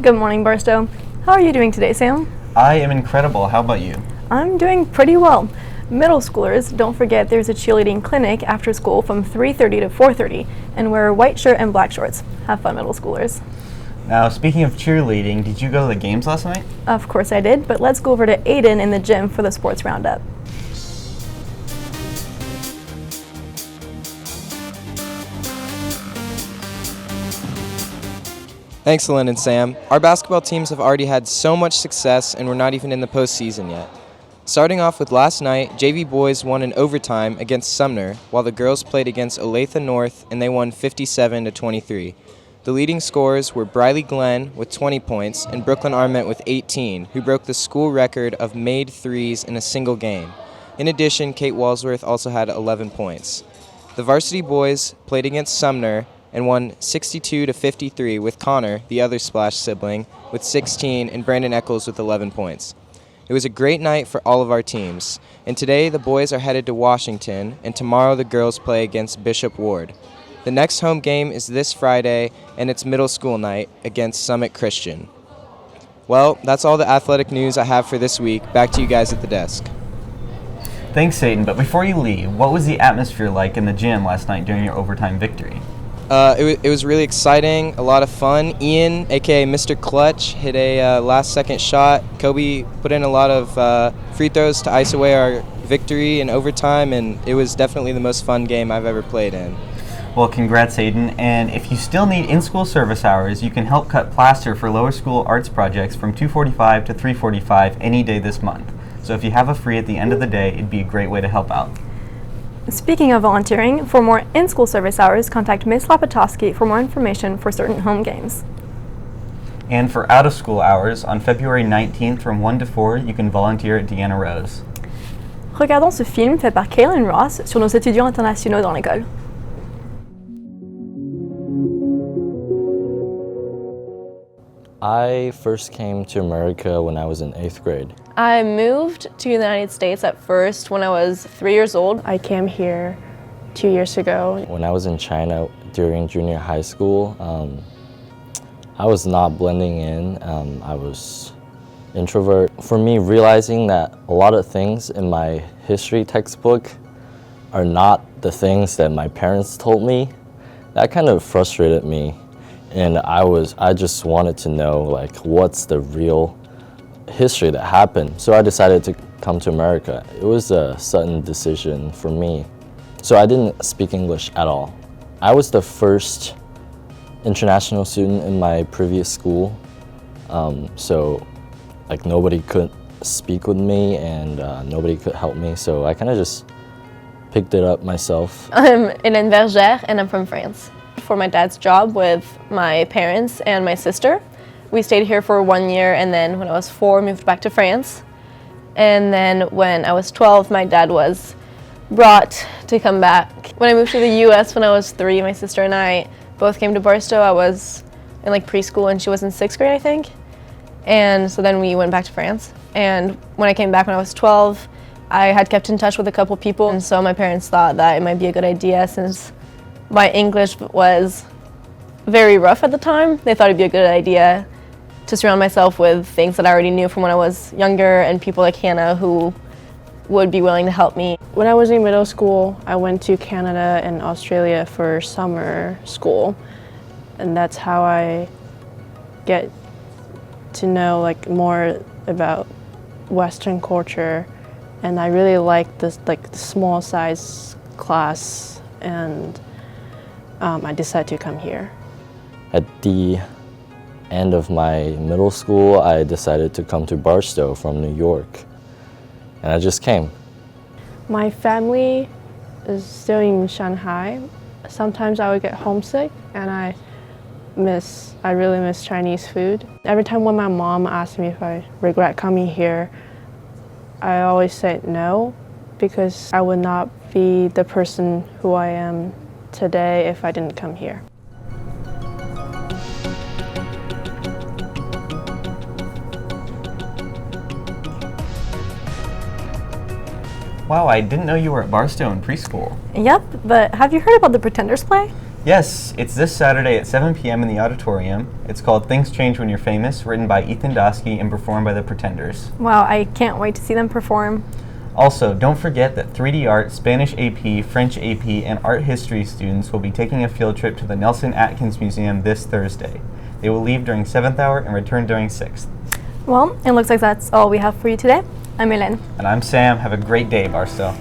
Good morning, Barstow. How are you doing today, Sam? I am incredible. How about you? I'm doing pretty well. Middle schoolers, don't forget there's a cheerleading clinic after school from 3:30 to 4:30, and wear a white shirt and black shorts. Have fun, middle schoolers. Now, speaking of cheerleading, did you go to the games last night? Of course I did, but let's go over to Aiden in the gym for the sports roundup. Thanks, Lynn and Sam. Our basketball teams have already had so much success, and we're not even in the postseason yet. Starting off with last night, JV boys won in overtime against Sumner, while the girls played against Olathe North, and they won 57-23. The leading scorers were Briley Glenn with 20 points and Brooklyn Arment with 18, who broke the school record of made threes in a single game. In addition, Kate Walsworth also had 11 points. The varsity boys played against Sumner and won 62-53 with Connor, the other Splash sibling, with 16 and Brandon Eccles with 11 points. It was a great night for all of our teams, and today the boys are headed to Washington, and tomorrow the girls play against Bishop Ward. The next home game is this Friday, and it's middle school night against Summit Christian. Well, that's all the athletic news I have for this week. Back to you guys at the desk. Thanks, Aiden, but before you leave, what was the atmosphere like in the gym last night during your overtime victory? It was really exciting, a lot of fun. Ian, a.k.a. Mr. Clutch, hit a last-second shot. Kobe put in a lot of free throws to ice away our victory in overtime, and it was definitely the most fun game I've ever played in. Well, congrats, Aiden, and if you still need in-school service hours, you can help cut plaster for lower school arts projects from 2:45 to 3:45 any day this month. So if you have a free at the end of the day, it'd be a great way to help out. Speaking of volunteering, for more in-school service hours, contact Ms. Lapatowski for more information for certain home games. And for out-of-school hours, on February 19th from 1 to 4, you can volunteer at Deanna Rose. Regardons ce film fait par Kaylin Ross sur nos étudiants internationaux dans l'école. I first came to America when I was in 8th grade. I moved to the United States at first when I was 3 years old. I came here 2 years ago. When I was in China during junior high school, I was not blending in. I was introvert. For me, realizing that a lot of things in my history textbook are not the things that my parents told me, that kind of frustrated me. And I just wanted to know, like, what's the real history that happened. So I decided to come to America. It was a sudden decision for me. So I didn't speak English at all. I was the first international student in my previous school. So like nobody could speak with me and nobody could help me. So I kind of just picked it up myself. I'm Hélène Vergère and I'm from France. For my dad's job with my parents and my sister. We stayed here for 1 year, and then when I was 4, moved back to France. And then when I was 12, my dad was brought to come back. When I moved to the US when I was 3, my sister and I both came to Barstow. I was in like preschool and she was in 6th grade, I think. And so then we went back to France. And when I came back when I was 12, I had kept in touch with a couple people, and so my parents thought that it might be a good idea, since my English was very rough at the time. They thought it'd be a good idea to surround myself with things that I already knew from when I was younger, and people like Hannah who would be willing to help me. When I was in middle school, I went to Canada and Australia for summer school, and that's how I get to know like more about Western culture. And I really like this, like the small size class, and I decided to come here. At the end of my middle school, I decided to come to Barstow from New York, and I just came. My family is still in Shanghai. Sometimes I would get homesick, and I really miss Chinese food. Every time when my mom asks me if I regret coming here, I always say no, because I would not be the person who I am today if I didn't come here. Wow, I didn't know you were at Barstow in preschool. Yep, but have you heard about the Pretenders play? Yes, it's this Saturday at 7 p.m. in the auditorium. It's called Things Change When You're Famous, written by Ethan Dosky and performed by the Pretenders. Wow, I can't wait to see them perform. Also, don't forget that 3D Art, Spanish AP, French AP, and Art History students will be taking a field trip to the Nelson Atkins Museum this Thursday. They will leave during 7th hour and return during 6th. Well, it looks like that's all we have for you today. I'm Elaine. And I'm Sam. Have a great day, Barstow.